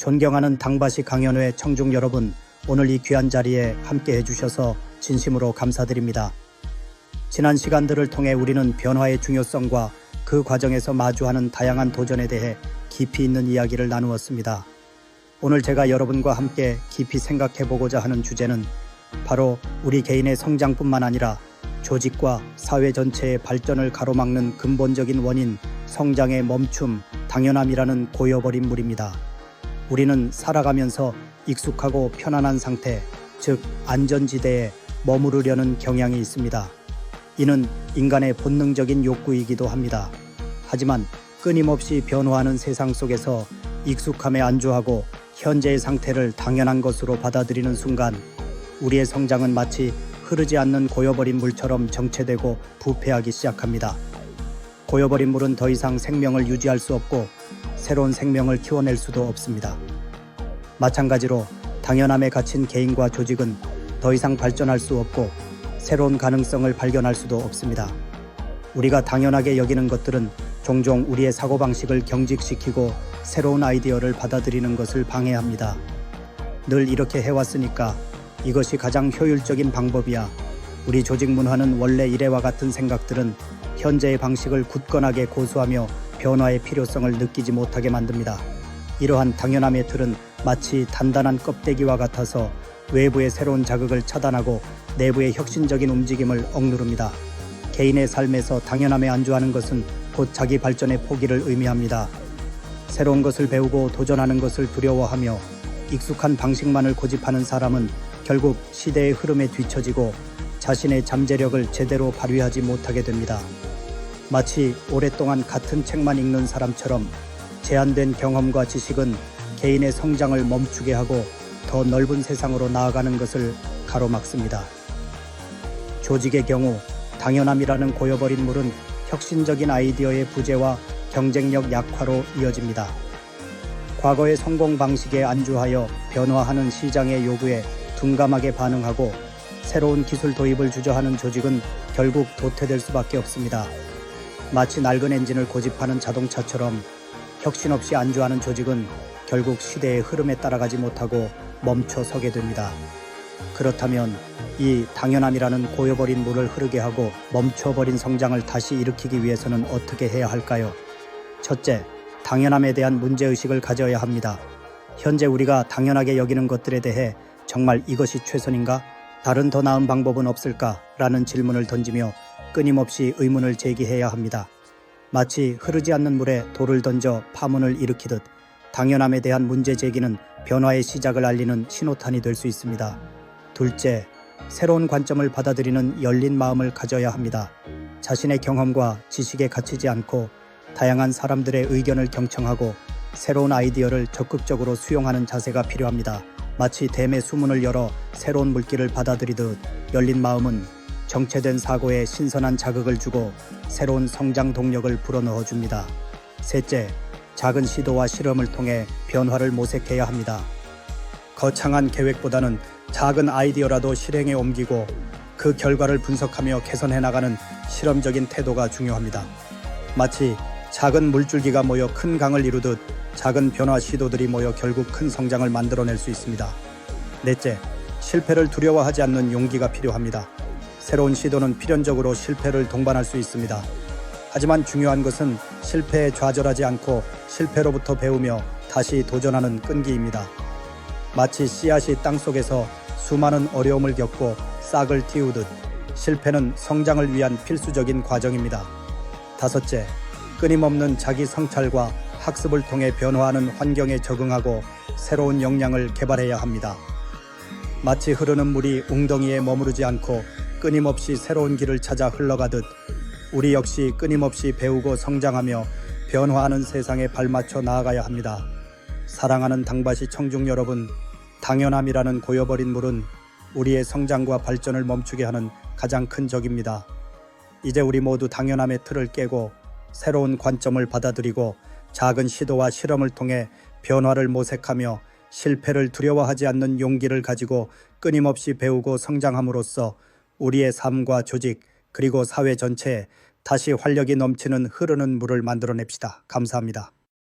존경하는 당바시 강연회 청중 여러분, 오늘 이 귀한 자리에 함께 해주셔서 진심으로 감사드립니다. 지난 시간들을 통해 우리는 변화의 중요성과 그 과정에서 마주하는 다양한 도전에 대해 깊이 있는 이야기를 나누었습니다. 오늘 제가 여러분과 함께 깊이 생각해보고자 하는 주제는 바로 우리 개인의 성장뿐만 아니라 조직과 사회 전체의 발전을 가로막는 근본적인 원인, 성장의 멈춤, 당연함이라는 고여버린 물입니다. 우리는 살아가면서 익숙하고 편안한 상태, 즉 안전지대에 머무르려는 경향이 있습니다. 이는 인간의 본능적인 욕구이기도 합니다. 하지만 끊임없이 변화하는 세상 속에서 익숙함에 안주하고 현재의 상태를 당연한 것으로 받아들이는 순간 우리의 성장은 마치 흐르지 않는 고여버린 물처럼 정체되고 부패하기 시작합니다. 고여버린 물은 더 이상 생명을 유지할 수 없고 새로운 생명을 키워낼 수도 없습니다. 마찬가지로 당연함에 갇힌 개인과 조직은 더 이상 발전할 수 없고 새로운 가능성을 발견할 수도 없습니다. 우리가 당연하게 여기는 것들은 종종 우리의 사고방식을 경직시키고 새로운 아이디어를 받아들이는 것을 방해합니다. 늘 이렇게 해왔으니까 이것이 가장 효율적인 방법이야. 우리 조직 문화는 원래 이래와 같은 생각들은 현재의 방식을 굳건하게 고수하며 변화의 필요성을 느끼지 못하게 만듭니다. 이러한 당연함의 틀은 마치 단단한 껍데기와 같아서 외부의 새로운 자극을 차단하고 내부의 혁신적인 움직임을 억누릅니다. 개인의 삶에서 당연함에 안주하는 것은 곧 자기 발전의 포기를 의미합니다. 새로운 것을 배우고 도전하는 것을 두려워하며 익숙한 방식만을 고집하는 사람은 결국 시대의 흐름에 뒤처지고 자신의 잠재력을 제대로 발휘하지 못하게 됩니다. 마치 오랫동안 같은 책만 읽는 사람처럼 제한된 경험과 지식은 개인의 성장을 멈추게 하고 더 넓은 세상으로 나아가는 것을 가로막습니다. 조직의 경우 당연함이라는 고여버린 물은 혁신적인 아이디어의 부재와 경쟁력 약화로 이어집니다. 과거의 성공 방식에 안주하여 변화하는 시장의 요구에 둔감하게 반응하고 새로운 기술 도입을 주저하는 조직은 결국 도태될 수밖에 없습니다. 마치 낡은 엔진을 고집하는 자동차처럼 혁신 없이 안주하는 조직은 결국 시대의 흐름에 따라가지 못하고 멈춰 서게 됩니다. 그렇다면 이 당연함이라는 고여버린 물을 흐르게 하고 멈춰버린 성장을 다시 일으키기 위해서는 어떻게 해야 할까요? 첫째, 당연함에 대한 문제의식을 가져야 합니다. 현재 우리가 당연하게 여기는 것들에 대해 정말 이것이 최선인가? 다른 더 나은 방법은 없을까? 라는 질문을 던지며 끊임없이 의문을 제기해야 합니다. 마치 흐르지 않는 물에 돌을 던져 파문을 일으키듯 당연함에 대한 문제 제기는 변화의 시작을 알리는 신호탄이 될 수 있습니다. 둘째, 새로운 관점을 받아들이는 열린 마음을 가져야 합니다. 자신의 경험과 지식에 갇히지 않고 다양한 사람들의 의견을 경청하고 새로운 아이디어를 적극적으로 수용하는 자세가 필요합니다. 마치 댐의 수문을 열어 새로운 물기를 받아들이듯 열린 마음은 정체된 사고에 신선한 자극을 주고 새로운 성장 동력을 불어넣어 줍니다. 셋째, 작은 시도와 실험을 통해 변화를 모색해야 합니다. 거창한 계획보다는 작은 아이디어라도 실행에 옮기고 그 결과를 분석하며 개선해 나가는 실험적인 태도가 중요합니다. 마치 작은 물줄기가 모여 큰 강을 이루듯 작은 변화 시도들이 모여 결국 큰 성장을 만들어낼 수 있습니다. 넷째, 실패를 두려워하지 않는 용기가 필요합니다. 새로운 시도는 필연적으로 실패를 동반할 수 있습니다. 하지만 중요한 것은 실패에 좌절하지 않고 실패로부터 배우며 다시 도전하는 끈기입니다. 마치 씨앗이 땅속에서 수많은 어려움을 겪고 싹을 틔우듯 실패는 성장을 위한 필수적인 과정입니다. 다섯째, 끊임없는 자기 성찰과 학습을 통해 변화하는 환경에 적응하고 새로운 역량을 개발해야 합니다. 마치 흐르는 물이 웅덩이에 머무르지 않고 끊임없이 새로운 길을 찾아 흘러가듯 우리 역시 끊임없이 배우고 성장하며 변화하는 세상에 발맞춰 나아가야 합니다. 사랑하는 당바시 청중 여러분, 당연함이라는 고여버린 물은 우리의 성장과 발전을 멈추게 하는 가장 큰 적입니다. 이제 우리 모두 당연함의 틀을 깨고 새로운 관점을 받아들이고 작은 시도와 실험을 통해 변화를 모색하며 실패를 두려워하지 않는 용기를 가지고 끊임없이 배우고 성장함으로써 우리의 삶과 조직 그리고 사회 전체에 다시 활력이 넘치는 흐르는 물을 만들어냅시다. 감사합니다.